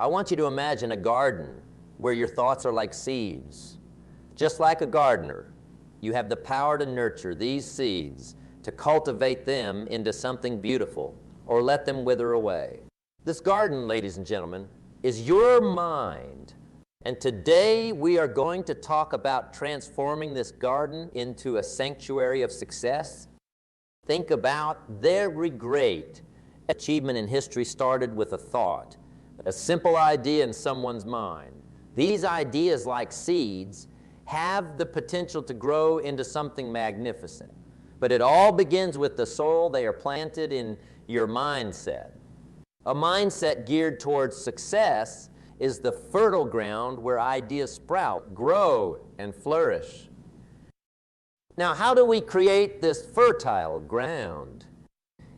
I want you to imagine a garden where your thoughts are like seeds. Just like a gardener, you have the power to nurture these seeds, to cultivate them into something beautiful, or let them wither away. This garden, ladies and gentlemen, is your mind. And today we are going to talk about transforming this garden into a sanctuary of success. Think about every great achievement in history started with a thought, a simple idea in someone's mind. These ideas, like seeds, have the potential to grow into something magnificent. But it all begins with the soil they are planted in your mindset. A mindset geared towards success is the fertile ground where ideas sprout, grow, and flourish. Now, how do we create this fertile ground?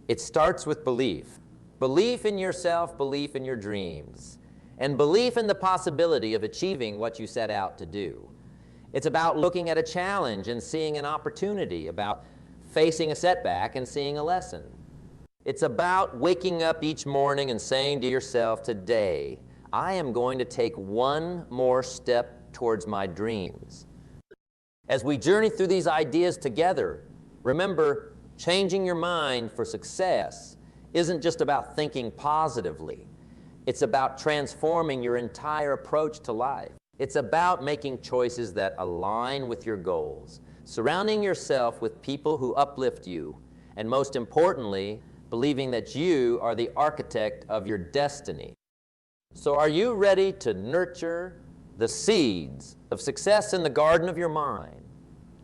It starts with belief. Belief in yourself, belief in your dreams, and belief in the possibility of achieving what you set out to do. It's about looking at a challenge and seeing an opportunity, about facing a setback and seeing a lesson. It's about waking up each morning and saying to yourself, today, I am going to take one more step towards my dreams. As we journey through these ideas together, remember, changing your mind for success isn't just about thinking positively. It's about transforming your entire approach to life. It's about making choices that align with your goals, surrounding yourself with people who uplift you, and most importantly, believing that you are the architect of your destiny. So are you ready to nurture the seeds of success in the garden of your mind?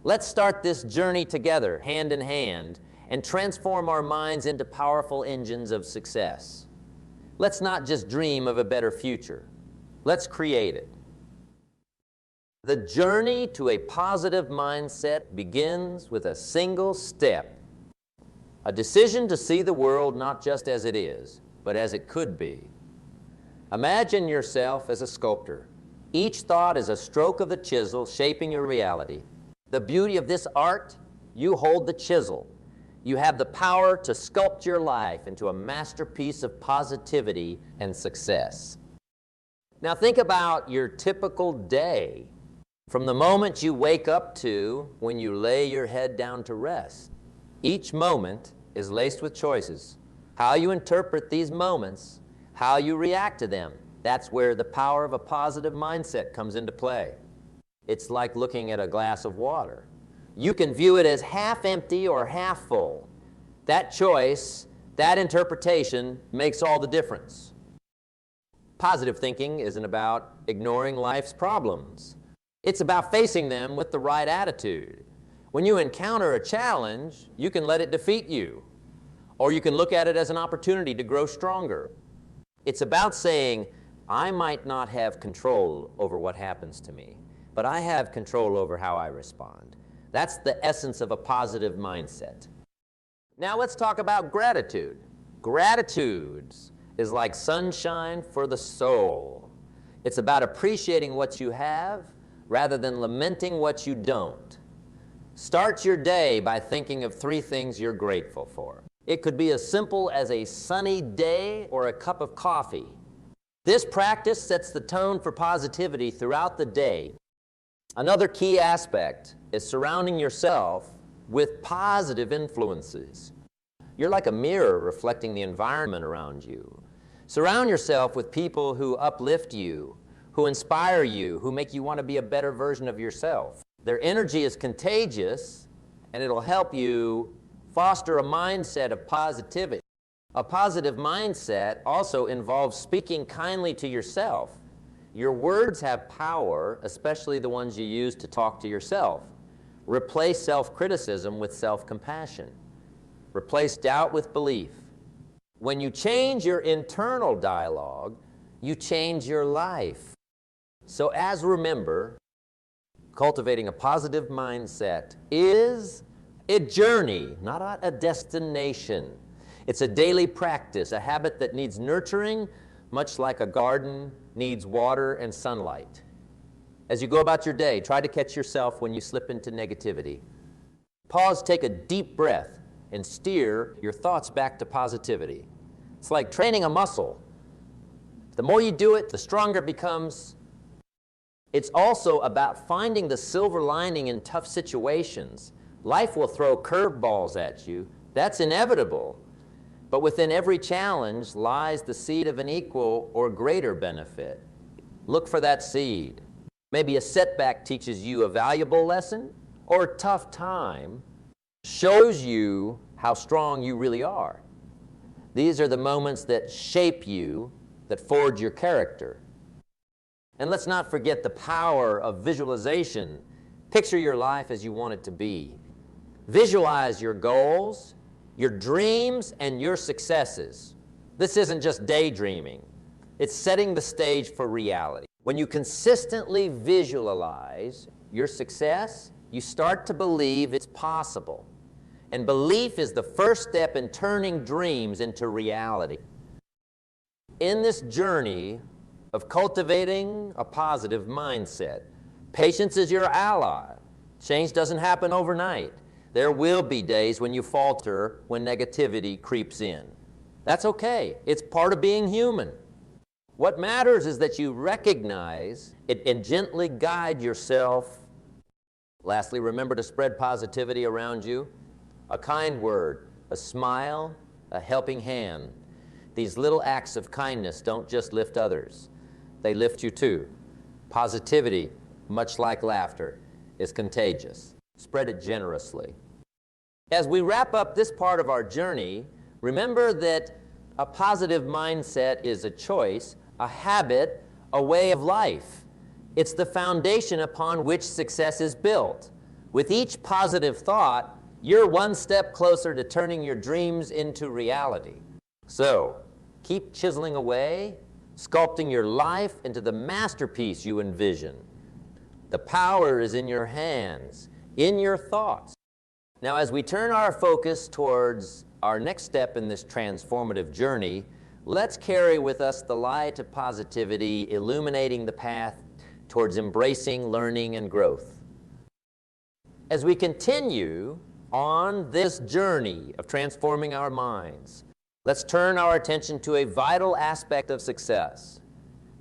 Let's start this journey together, hand in hand, and transform our minds into powerful engines of success. Let's not just dream of a better future. Let's create it. The journey to a positive mindset begins with a single step, a decision to see the world not just as it is, but as it could be. Imagine yourself as a sculptor. Each thought is a stroke of the chisel shaping your reality. The beauty of this art, you hold the chisel. You have the power to sculpt your life into a masterpiece of positivity and success. Now think about your typical day, from the moment you wake up to when you lay your head down to rest. Each moment is laced with choices. How you interpret these moments, how you react to them, that's where the power of a positive mindset comes into play. It's like looking at a glass of water. You can view it as half empty or half full. That choice, that interpretation makes all the difference. Positive thinking isn't about ignoring life's problems. It's about facing them with the right attitude. When you encounter a challenge, you can let it defeat you, or you can look at it as an opportunity to grow stronger. It's about saying, I might not have control over what happens to me, but I have control over how I respond. That's the essence of a positive mindset. Now let's talk about gratitude. Gratitude is like sunshine for the soul. It's about appreciating what you have rather than lamenting what you don't. Start your day by thinking of 3 things you're grateful for. It could be as simple as a sunny day or a cup of coffee. This practice sets the tone for positivity throughout the day. Another key aspect is surrounding yourself with positive influences. You're like a mirror reflecting the environment around you. Surround yourself with people who uplift you, who inspire you, who make you want to be a better version of yourself. Their energy is contagious, and it'll help you foster a mindset of positivity. A positive mindset also involves speaking kindly to yourself. Your words have power, especially the ones you use to talk to yourself. Replace self-criticism with self-compassion. Replace doubt with belief. When you change your internal dialogue, you change your life. So remember, cultivating a positive mindset is a journey, not a destination. It's a daily practice, a habit that needs nurturing, much like a garden needs water and sunlight. As you go about your day, try to catch yourself when you slip into negativity. Pause, take a deep breath, and steer your thoughts back to positivity. It's like training a muscle. The more you do it, the stronger it becomes. It's also about finding the silver lining in tough situations. Life will throw curveballs at you. That's inevitable. But within every challenge lies the seed of an equal or greater benefit. Look for that seed. Maybe a setback teaches you a valuable lesson, or a tough time shows you how strong you really are. These are the moments that shape you, that forge your character. And let's not forget the power of visualization. Picture your life as you want it to be. Visualize your goals, your dreams, and your successes. This isn't just daydreaming. It's setting the stage for reality. When you consistently visualize your success, you start to believe it's possible. And belief is the first step in turning dreams into reality. In this journey of cultivating a positive mindset, patience is your ally. Change doesn't happen overnight. There will be days when you falter, when negativity creeps in. That's okay. It's part of being human. What matters is that you recognize it and gently guide yourself. Lastly, remember to spread positivity around you. A kind word, a smile, a helping hand. These little acts of kindness don't just lift others. They lift you too. Positivity, much like laughter, is contagious. Spread it generously. As we wrap up this part of our journey, remember that a positive mindset is a choice, a habit, a way of life. It's the foundation upon which success is built. With each positive thought, you're one step closer to turning your dreams into reality. So, keep chiseling away, sculpting your life into the masterpiece you envision. The power is in your hands, in your thoughts. Now, as we turn our focus towards our next step in this transformative journey, let's carry with us the light of positivity, illuminating the path towards embracing learning and growth. As we continue on this journey of transforming our minds, let's turn our attention to a vital aspect of success.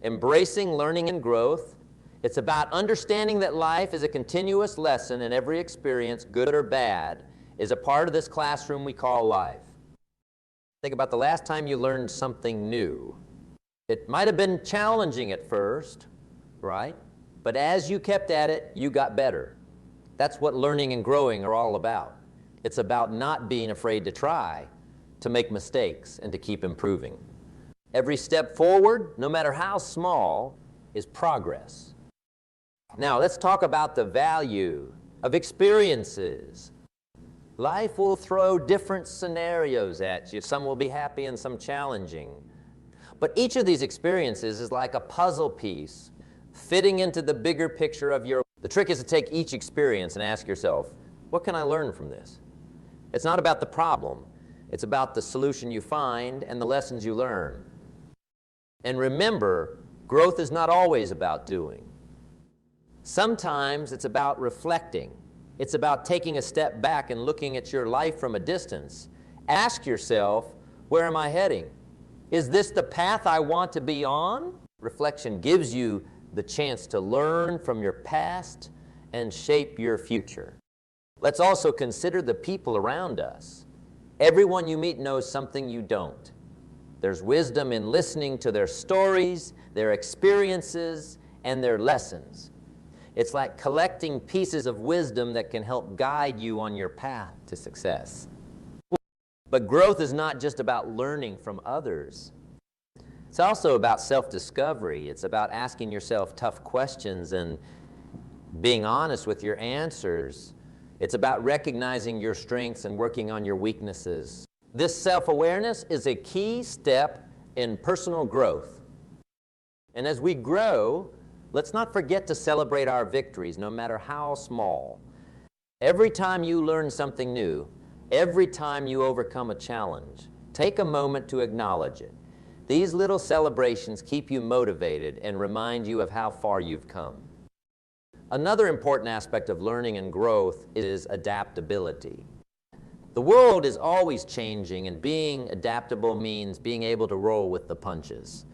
Embracing learning and growth. It's about understanding that life is a continuous lesson, and every experience, good or bad, is a part of this classroom we call life. Think about the last time you learned something new. It might have been challenging at first, right? But as you kept at it, you got better. That's what learning and growing are all about. It's about not being afraid to try, to make mistakes, and to keep improving. Every step forward, no matter how small, is progress. Now, let's talk about the value of experiences. Life will throw different scenarios at you. Some will be happy and some challenging. But each of these experiences is like a puzzle piece fitting into the bigger picture of your... The trick is to take each experience and ask yourself, what can I learn from this? It's not about the problem. It's about the solution you find and the lessons you learn. And remember, growth is not always about doing. Sometimes it's about reflecting. It's about taking a step back and looking at your life from a distance. Ask yourself, where am I heading? Is this the path I want to be on? Reflection gives you the chance to learn from your past and shape your future. Let's also consider the people around us. Everyone you meet knows something you don't. There's wisdom in listening to their stories, their experiences, and their lessons. It's like collecting pieces of wisdom that can help guide you on your path to success. But growth is not just about learning from others. It's also about self-discovery. It's about asking yourself tough questions and being honest with your answers. It's about recognizing your strengths and working on your weaknesses. This self-awareness is a key step in personal growth. And as we grow, let's not forget to celebrate our victories, no matter how small. Every time you learn something new, every time you overcome a challenge, take a moment to acknowledge it. These little celebrations keep you motivated and remind you of how far you've come. Another important aspect of learning and growth is adaptability. The world is always changing, and being adaptable means being able to roll with the punches.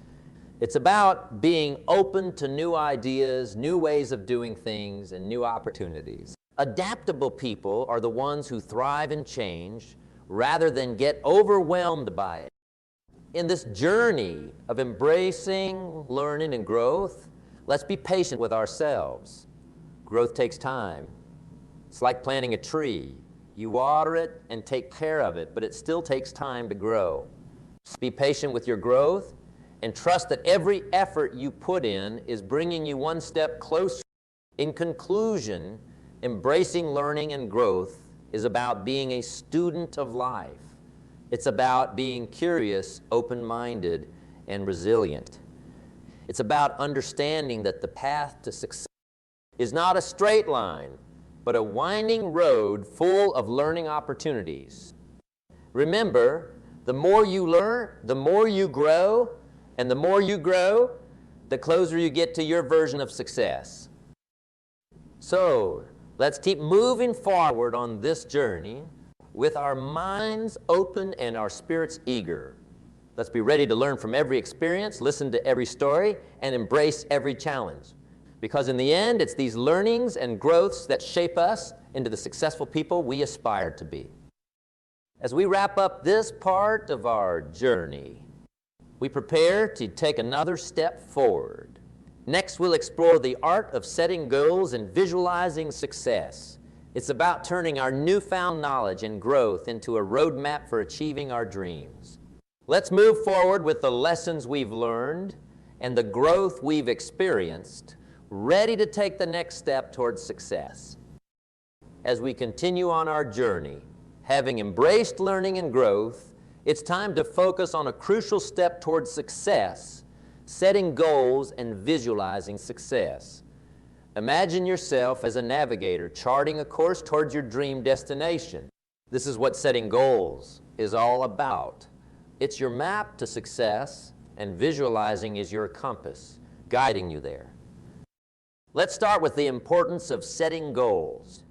It's about being open to new ideas, new ways of doing things, and new opportunities. Adaptable people are the ones who thrive in change rather than get overwhelmed by it. In this journey of embracing learning and growth, let's be patient with ourselves. Growth takes time. It's like planting a tree. You water it and take care of it, but it still takes time to grow. Be patient with your growth and trust that every effort you put in is bringing you one step closer. In conclusion, embracing learning and growth is about being a student of life. It's about being curious, open-minded, and resilient. It's about understanding that the path to success is not a straight line, but a winding road full of learning opportunities. Remember, the more you learn, the more you grow, and the more you grow, the closer you get to your version of success. So, let's keep moving forward on this journey with our minds open and our spirits eager. Let's be ready to learn from every experience, listen to every story, and embrace every challenge. Because in the end, it's these learnings and growths that shape us into the successful people we aspire to be. As we wrap up this part of our journey, we prepare to take another step forward. Next, we'll explore the art of setting goals and visualizing success. It's about turning our newfound knowledge and growth into a roadmap for achieving our dreams. Let's move forward with the lessons we've learned and the growth we've experienced, ready to take the next step towards success. As we continue on our journey, having embraced learning and growth, it's time to focus on a crucial step towards success, setting goals and visualizing success. Imagine yourself as a navigator charting a course towards your dream destination. This is what setting goals is all about. It's your map to success, and visualizing is your compass, guiding you there. Let's start with the importance of setting goals.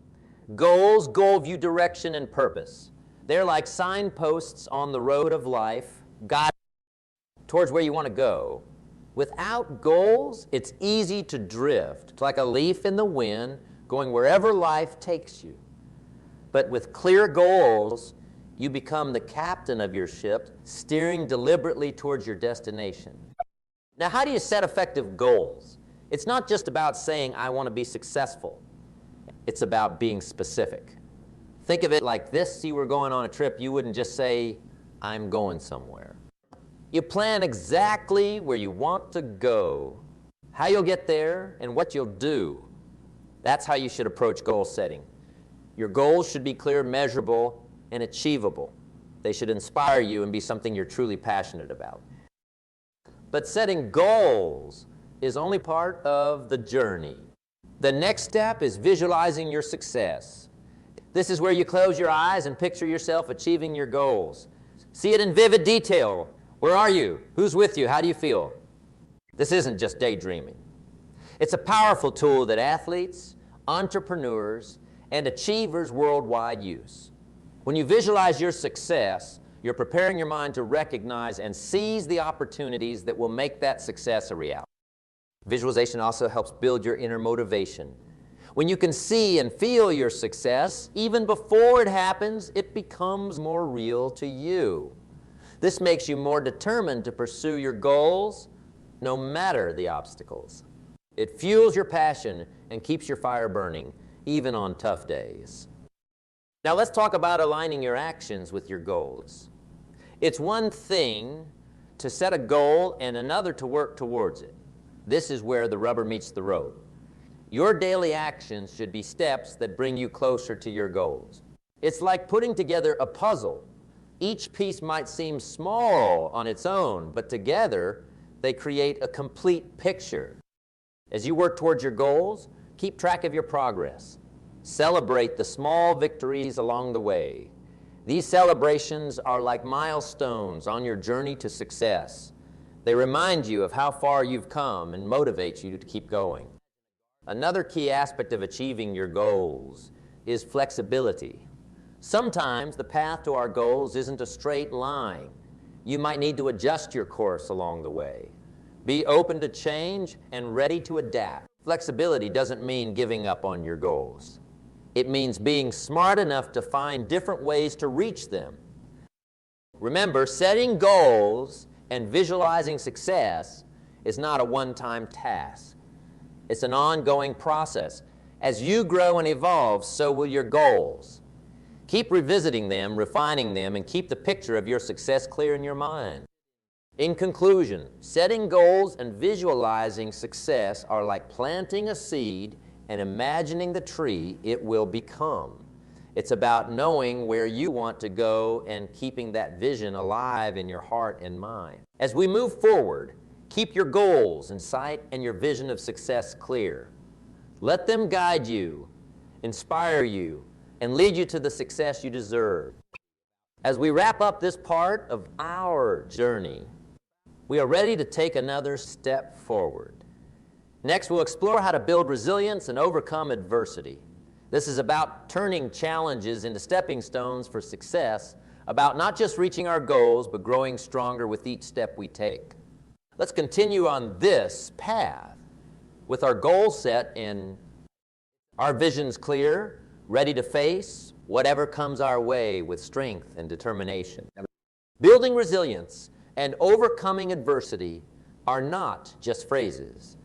Goals give you direction and purpose. They're like signposts on the road of life, guiding towards where you want to go. Without goals, it's easy to drift, like a leaf in the wind, going wherever life takes you. But with clear goals, you become the captain of your ship, steering deliberately towards your destination. Now, how do you set effective goals? It's not just about saying, I want to be successful. It's about being specific. Think of it like this. See, we're going on a trip. You wouldn't just say, I'm going somewhere. You plan exactly where you want to go, how you'll get there, and what you'll do. That's how you should approach goal setting. Your goals should be clear, measurable, and achievable. They should inspire you and be something you're truly passionate about. But setting goals is only part of the journey. The next step is visualizing your success. This is where you close your eyes and picture yourself achieving your goals. See it in vivid detail. Where are you? Who's with you? How do you feel? This isn't just daydreaming. It's a powerful tool that athletes, entrepreneurs, and achievers worldwide use. When you visualize your success, you're preparing your mind to recognize and seize the opportunities that will make that success a reality. Visualization also helps build your inner motivation. When you can see and feel your success, even before it happens, it becomes more real to you. This makes you more determined to pursue your goals, no matter the obstacles. It fuels your passion and keeps your fire burning, even on tough days. Now let's talk about aligning your actions with your goals. It's one thing to set a goal and another to work towards it. This is where the rubber meets the road. Your daily actions should be steps that bring you closer to your goals. It's like putting together a puzzle. Each piece might seem small on its own, but together they create a complete picture. As you work towards your goals, keep track of your progress. Celebrate the small victories along the way. These celebrations are like milestones on your journey to success. They remind you of how far you've come and motivate you to keep going. Another key aspect of achieving your goals is flexibility. Sometimes the path to our goals isn't a straight line. You might need to adjust your course along the way. Be open to change and ready to adapt. Flexibility doesn't mean giving up on your goals. It means being smart enough to find different ways to reach them. Remember, setting goals and visualizing success is not a one-time task. It's an ongoing process. As you grow and evolve, so will your goals. Keep revisiting them, refining them, and keep the picture of your success clear in your mind. In conclusion, setting goals and visualizing success are like planting a seed and imagining the tree it will become. It's about knowing where you want to go and keeping that vision alive in your heart and mind. As we move forward, keep your goals in sight and your vision of success clear. Let them guide you, inspire you, and lead you to the success you deserve. As we wrap up this part of our journey, we are ready to take another step forward. Next, we'll explore how to build resilience and overcome adversity. This is about turning challenges into stepping stones for success, about not just reaching our goals, but growing stronger with each step we take. Let's continue on this path with our goals set and our visions clear, ready to face whatever comes our way with strength and determination. Building resilience and overcoming adversity are not just phrases.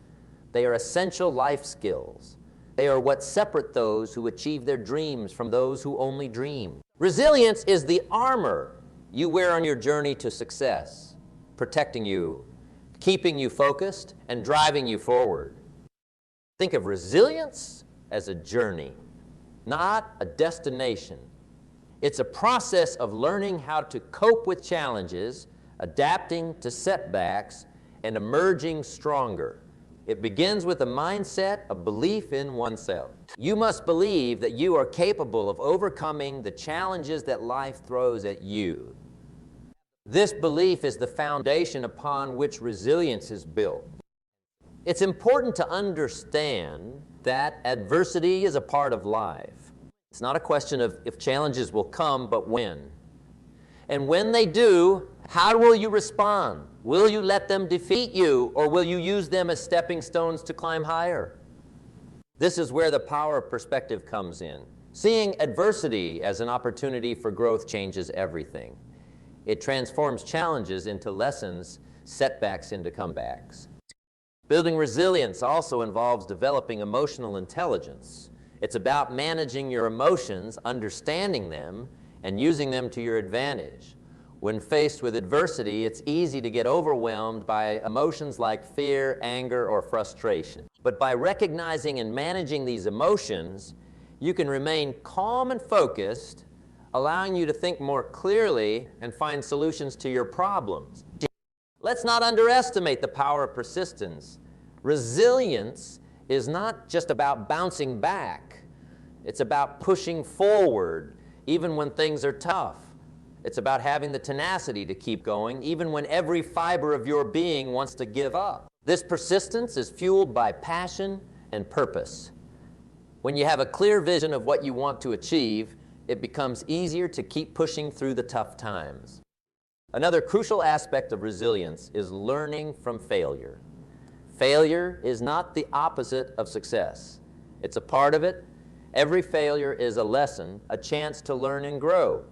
They are essential life skills. They are what separate those who achieve their dreams from those who only dream. Resilience is the armor you wear on your journey to success, protecting you, keeping you focused, and driving you forward. Think of resilience as a journey, not a destination. It's a process of learning how to cope with challenges, adapting to setbacks, and emerging stronger. It begins with a mindset of belief in oneself. You must believe that you are capable of overcoming the challenges that life throws at you. This belief is the foundation upon which resilience is built. It's important to understand that adversity is a part of life. It's not a question of if challenges will come, but when. And when they do, how will you respond? Will you let them defeat you, or will you use them as stepping stones to climb higher? This is where the power of perspective comes in. Seeing adversity as an opportunity for growth changes everything. It transforms challenges into lessons, setbacks into comebacks. Building resilience also involves developing emotional intelligence. It's about managing your emotions, understanding them, and using them to your advantage. When faced with adversity, it's easy to get overwhelmed by emotions like fear, anger, or frustration. But by recognizing and managing these emotions, you can remain calm and focused, allowing you to think more clearly and find solutions to your problems. Let's not underestimate the power of persistence. Resilience is not just about bouncing back. It's about pushing forward, even when things are tough. It's about having the tenacity to keep going, even when every fiber of your being wants to give up. This persistence is fueled by passion and purpose. When you have a clear vision of what you want to achieve, it becomes easier to keep pushing through the tough times. Another crucial aspect of resilience is learning from failure. Failure is not the opposite of success. It's a part of it. Every failure is a lesson, a chance to learn and grow.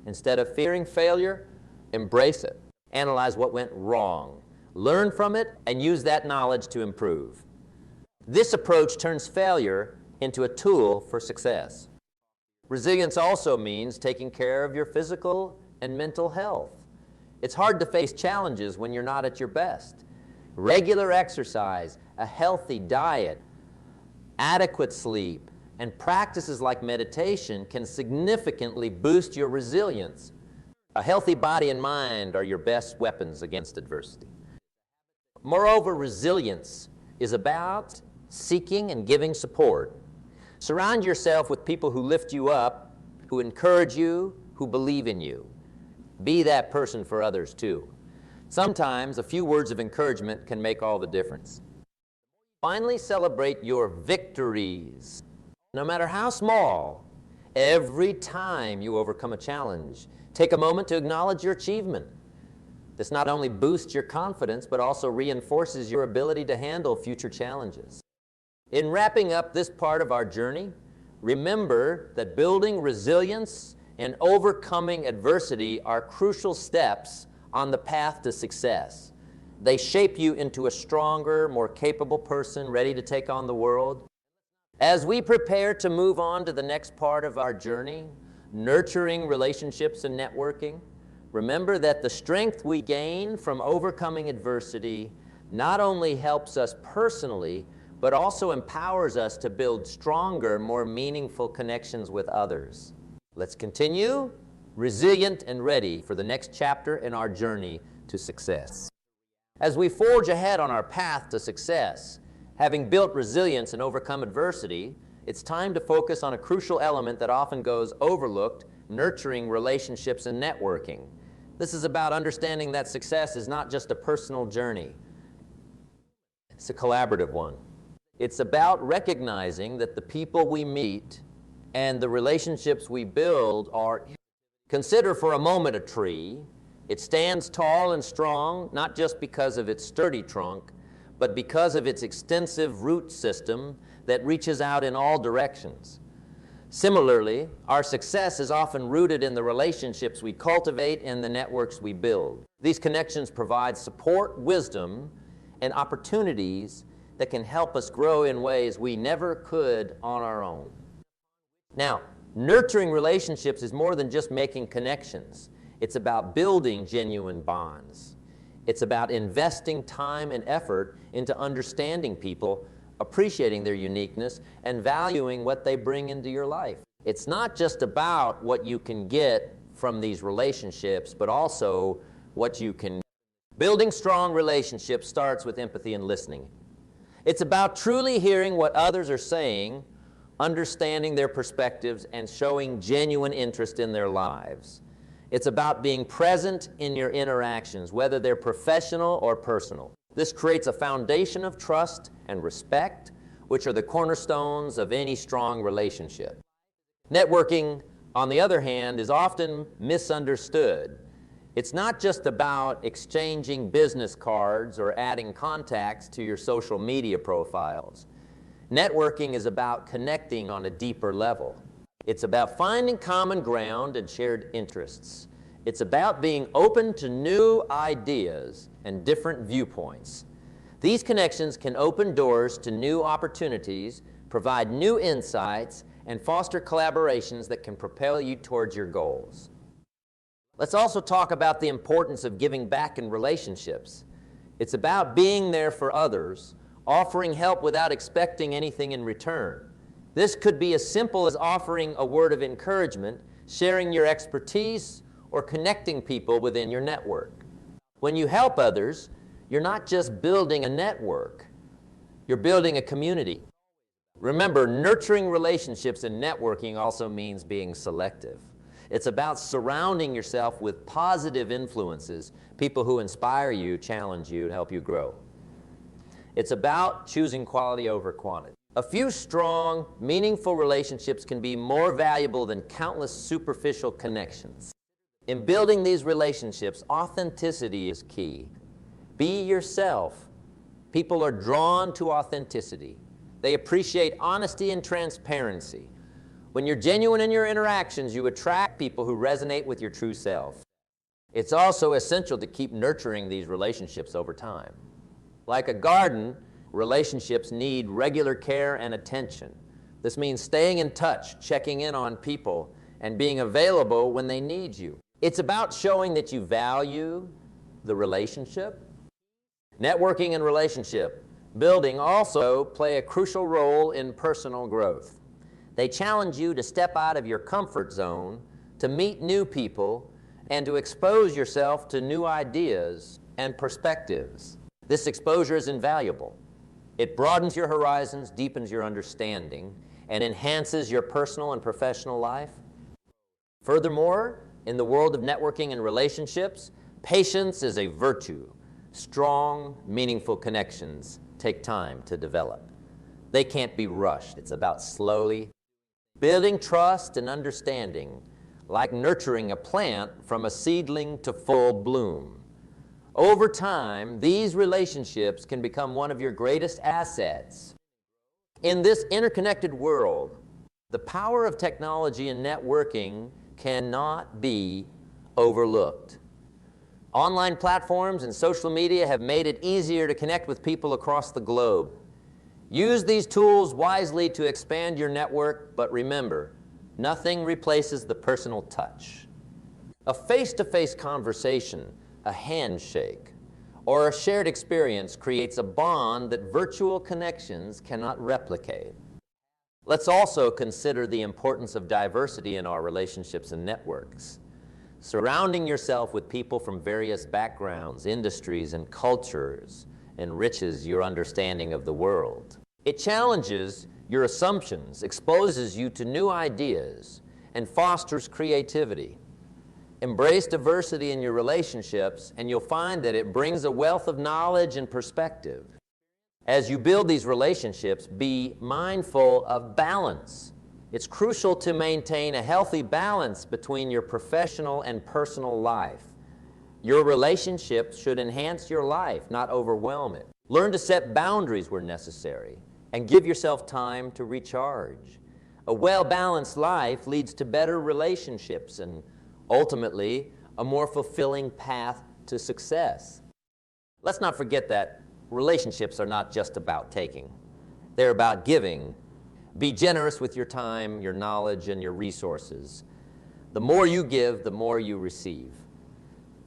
Instead of fearing failure, embrace it. Analyze what went wrong. Learn from it and use that knowledge to improve. This approach turns failure into a tool for success. Resilience also means taking care of your physical and mental health. It's hard to face challenges when you're not at your best. Regular exercise, a healthy diet, adequate sleep, and practices like meditation can significantly boost your resilience. A healthy body and mind are your best weapons against adversity. Moreover, resilience is about seeking and giving support. Surround yourself with people who lift you up, who encourage you, who believe in you. Be that person for others too. Sometimes a few words of encouragement can make all the difference. Finally, celebrate your victories. No matter how small, every time you overcome a challenge, take a moment to acknowledge your achievement. This not only boosts your confidence, but also reinforces your ability to handle future challenges. In wrapping up this part of our journey, remember that building resilience and overcoming adversity are crucial steps on the path to success. They shape you into a stronger, more capable person ready to take on the world. As we prepare to move on to the next part of our journey, nurturing relationships and networking, remember that the strength we gain from overcoming adversity not only helps us personally, but also empowers us to build stronger, more meaningful connections with others. Let's continue resilient and ready for the next chapter in our journey to success. As we forge ahead on our path to success, having built resilience and overcome adversity, it's time to focus on a crucial element that often goes overlooked, nurturing relationships and networking. This is about understanding that success is not just a personal journey. It's a collaborative one. It's about recognizing that the people we meet and the relationships we build are. Consider for a moment a tree. It stands tall and strong, not just because of its sturdy trunk, but because of its extensive root system that reaches out in all directions. Similarly, our success is often rooted in the relationships we cultivate and the networks we build. These connections provide support, wisdom, and opportunities that can help us grow in ways we never could on our own. Now, nurturing relationships is more than just making connections. It's about building genuine bonds. It's about investing time and effort into understanding people, appreciating their uniqueness, and valuing what they bring into your life. It's not just about what you can get from these relationships, but also what you can. Building strong relationships starts with empathy and listening. It's about truly hearing what others are saying, understanding their perspectives, and showing genuine interest in their lives. It's about being present in your interactions, whether they're professional or personal. This creates a foundation of trust and respect, which are the cornerstones of any strong relationship. Networking, on the other hand, is often misunderstood. It's not just about exchanging business cards or adding contacts to your social media profiles. Networking is about connecting on a deeper level. It's about finding common ground and shared interests. It's about being open to new ideas and different viewpoints. These connections can open doors to new opportunities, provide new insights, and foster collaborations that can propel you towards your goals. Let's also talk about the importance of giving back in relationships. It's about being there for others, offering help without expecting anything in return. This could be as simple as offering a word of encouragement, sharing your expertise, or connecting people within your network. When you help others, you're not just building a network, you're building a community. Remember, nurturing relationships and networking also means being selective. It's about surrounding yourself with positive influences, people who inspire you, challenge you, and help you grow. It's about choosing quality over quantity. A few strong, meaningful relationships can be more valuable than countless superficial connections. In building these relationships, authenticity is key. Be yourself. People are drawn to authenticity. They appreciate honesty and transparency. When you're genuine in your interactions, you attract people who resonate with your true self. It's also essential to keep nurturing these relationships over time. Like a garden, relationships need regular care and attention. This means staying in touch, checking in on people, and being available when they need you. It's about showing that you value the relationship. Networking and relationship building also play a crucial role in personal growth. They challenge you to step out of your comfort zone, to meet new people, and to expose yourself to new ideas and perspectives. This exposure is invaluable. It broadens your horizons, deepens your understanding, and enhances your personal and professional life. Furthermore, in the world of networking and relationships, patience is a virtue. Strong, meaningful connections take time to develop. They can't be rushed. It's about slowly building trust and understanding, like nurturing a plant from a seedling to full bloom. Over time, these relationships can become one of your greatest assets. In this interconnected world, the power of technology and networking cannot be overlooked. Online platforms and social media have made it easier to connect with people across the globe. Use these tools wisely to expand your network, but remember, nothing replaces the personal touch. A face-to-face conversation, a handshake, or a shared experience creates a bond that virtual connections cannot replicate. Let's also consider the importance of diversity in our relationships and networks. Surrounding yourself with people from various backgrounds, industries, and cultures enriches your understanding of the world. It challenges your assumptions, exposes you to new ideas, and fosters creativity. Embrace diversity in your relationships, and you'll find that it brings a wealth of knowledge and perspective. As you build these relationships, be mindful of balance. It's crucial to maintain a healthy balance between your professional and personal life. Your relationships should enhance your life, not overwhelm it. Learn to set boundaries where necessary, and give yourself time to recharge. A well-balanced life leads to better relationships and ultimately a more fulfilling path to success. Let's not forget that relationships are not just about taking. They're about giving. Be generous with your time, your knowledge, and your resources. The more you give, the more you receive.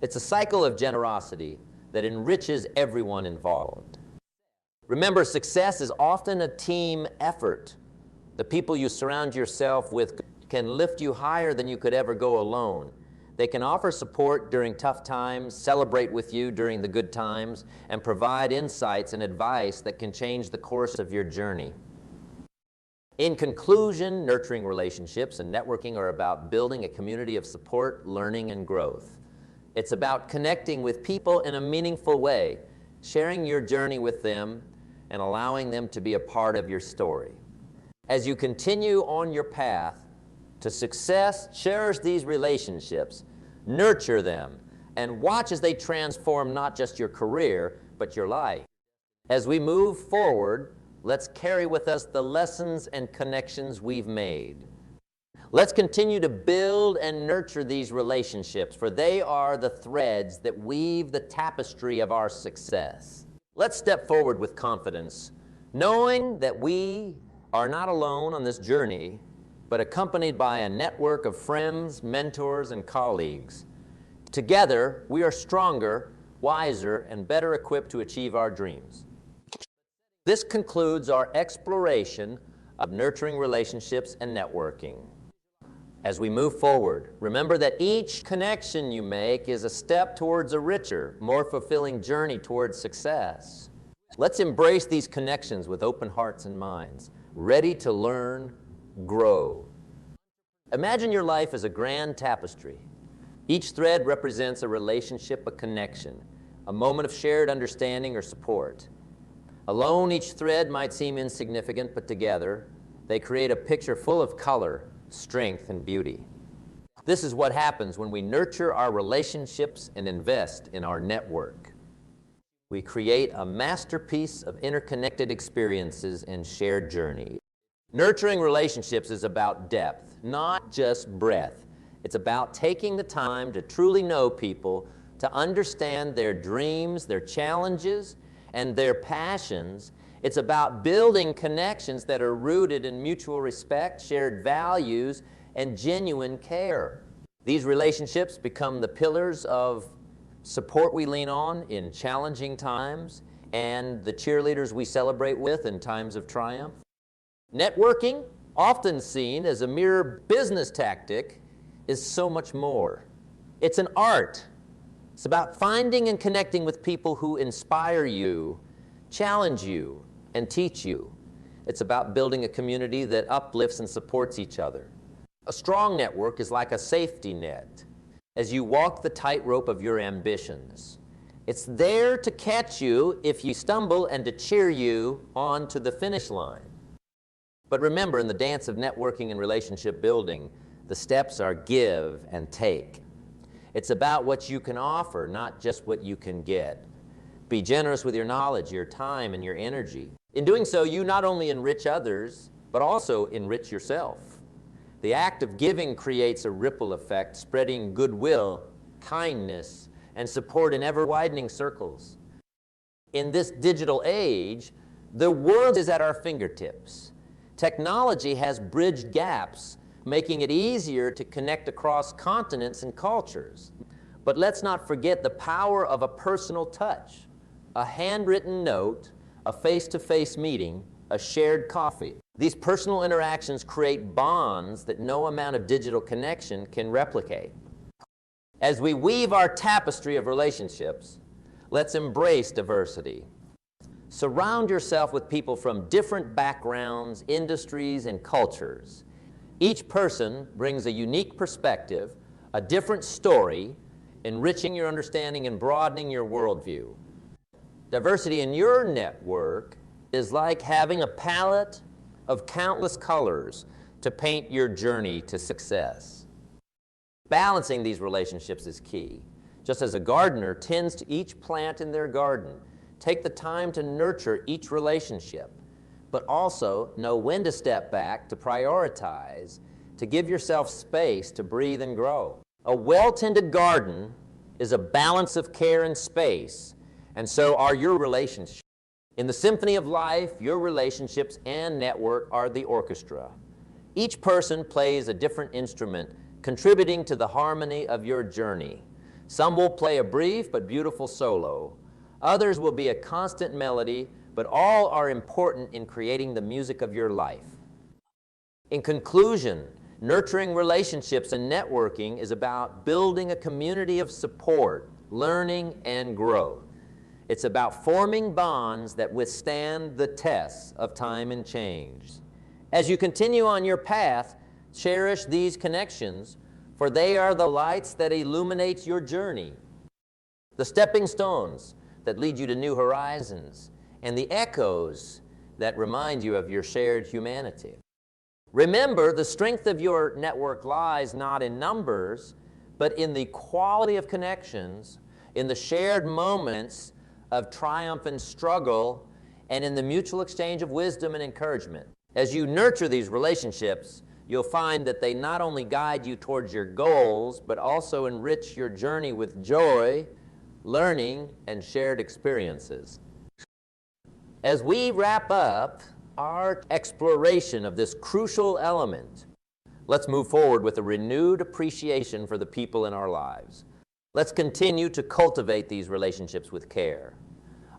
It's a cycle of generosity that enriches everyone involved. Remember, success is often a team effort. The people you surround yourself with can lift you higher than you could ever go alone. They can offer support during tough times, celebrate with you during the good times, and provide insights and advice that can change the course of your journey. In conclusion, nurturing relationships and networking are about building a community of support, learning, and growth. It's about connecting with people in a meaningful way, sharing your journey with them, and allowing them to be a part of your story. As you continue on your path to success, cherish these relationships, nurture them, and watch as they transform not just your career, but your life. As we move forward, let's carry with us the lessons and connections we've made. Let's continue to build and nurture these relationships, for they are the threads that weave the tapestry of our success. Let's step forward with confidence, knowing that we are not alone on this journey, but accompanied by a network of friends, mentors, and colleagues. Together, we are stronger, wiser, and better equipped to achieve our dreams. This concludes our exploration of nurturing relationships and networking. As we move forward, remember that each connection you make is a step towards a richer, more fulfilling journey towards success. Let's embrace these connections with open hearts and minds, ready to learn, grow. Imagine your life as a grand tapestry. Each thread represents a relationship, a connection, a moment of shared understanding or support. Alone, each thread might seem insignificant, but together, they create a picture full of color, strength, and beauty. This is what happens when we nurture our relationships and invest in our network. We create a masterpiece of interconnected experiences and shared journey. Nurturing relationships is about depth, not just breadth. It's about taking the time to truly know people, to understand their dreams, their challenges, and their passions. It's about building connections that are rooted in mutual respect, shared values, and genuine care. These relationships become the pillars of support we lean on in challenging times and the cheerleaders we celebrate with in times of triumph. Networking, often seen as a mere business tactic, is so much more. It's an art. It's about finding and connecting with people who inspire you, challenge you, and teach you. It's about building a community that uplifts and supports each other. A strong network is like a safety net as you walk the tightrope of your ambitions. It's there to catch you if you stumble and to cheer you on to the finish line. But remember, in the dance of networking and relationship building, the steps are give and take. It's about what you can offer, not just what you can get. Be generous with your knowledge, your time, and your energy. In doing so, you not only enrich others, but also enrich yourself. The act of giving creates a ripple effect, spreading goodwill, kindness, and support in ever-widening circles. In this digital age, the world is at our fingertips. Technology has bridged gaps, making it easier to connect across continents and cultures. But let's not forget the power of a personal touch, a handwritten note, a face-to-face meeting, a shared coffee. These personal interactions create bonds that no amount of digital connection can replicate. As we weave our tapestry of relationships, let's embrace diversity. Surround yourself with people from different backgrounds, industries, and cultures. Each person brings a unique perspective, a different story, enriching your understanding and broadening your worldview. Diversity in your network is like having a palette of countless colors to paint your journey to success. Balancing these relationships is key. Just as a gardener tends to each plant in their garden, take the time to nurture each relationship, but also know when to step back, to prioritize, to give yourself space to breathe and grow. A well-tended garden is a balance of care and space, and so are your relationships. In the symphony of life, your relationships and network are the orchestra. Each person plays a different instrument, contributing to the harmony of your journey. Some will play a brief but beautiful solo. Others will be a constant melody, but all are important in creating the music of your life. In conclusion, nurturing relationships and networking is about building a community of support, learning, and growth. It's about forming bonds that withstand the tests of time and change. As you continue on your path, cherish these connections, for they are the lights that illuminate your journey, the stepping stones that lead you to new horizons, and the echoes that remind you of your shared humanity. Remember, the strength of your network lies not in numbers, but in the quality of connections, in the shared moments of triumph and struggle, and in the mutual exchange of wisdom and encouragement. As you nurture these relationships, you'll find that they not only guide you towards your goals, but also enrich your journey with joy, learning, and shared experiences. As we wrap up our exploration of this crucial element, let's move forward with a renewed appreciation for the people in our lives. Let's continue to cultivate these relationships with care,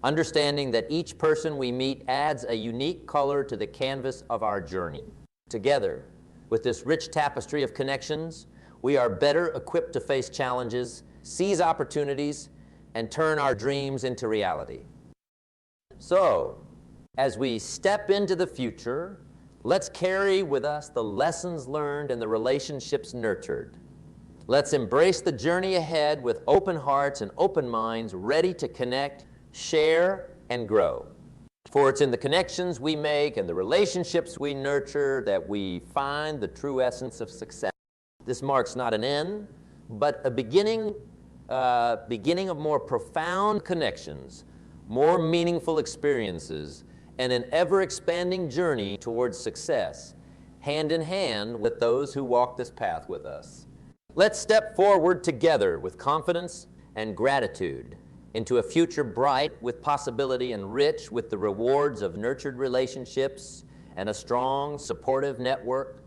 understanding that each person we meet adds a unique color to the canvas of our journey. Together, with this rich tapestry of connections, we are better equipped to face challenges, seize opportunities, and turn our dreams into reality. So, as we step into the future, let's carry with us the lessons learned and the relationships nurtured. Let's embrace the journey ahead with open hearts and open minds, ready to connect, share, and grow. For it's in the connections we make and the relationships we nurture that we find the true essence of success. This marks not an end, but a beginning of more profound connections, more meaningful experiences, and an ever-expanding journey towards success, hand in hand with those who walk this path with us. Let's step forward together with confidence and gratitude into a future bright with possibility and rich with the rewards of nurtured relationships and a strong, supportive network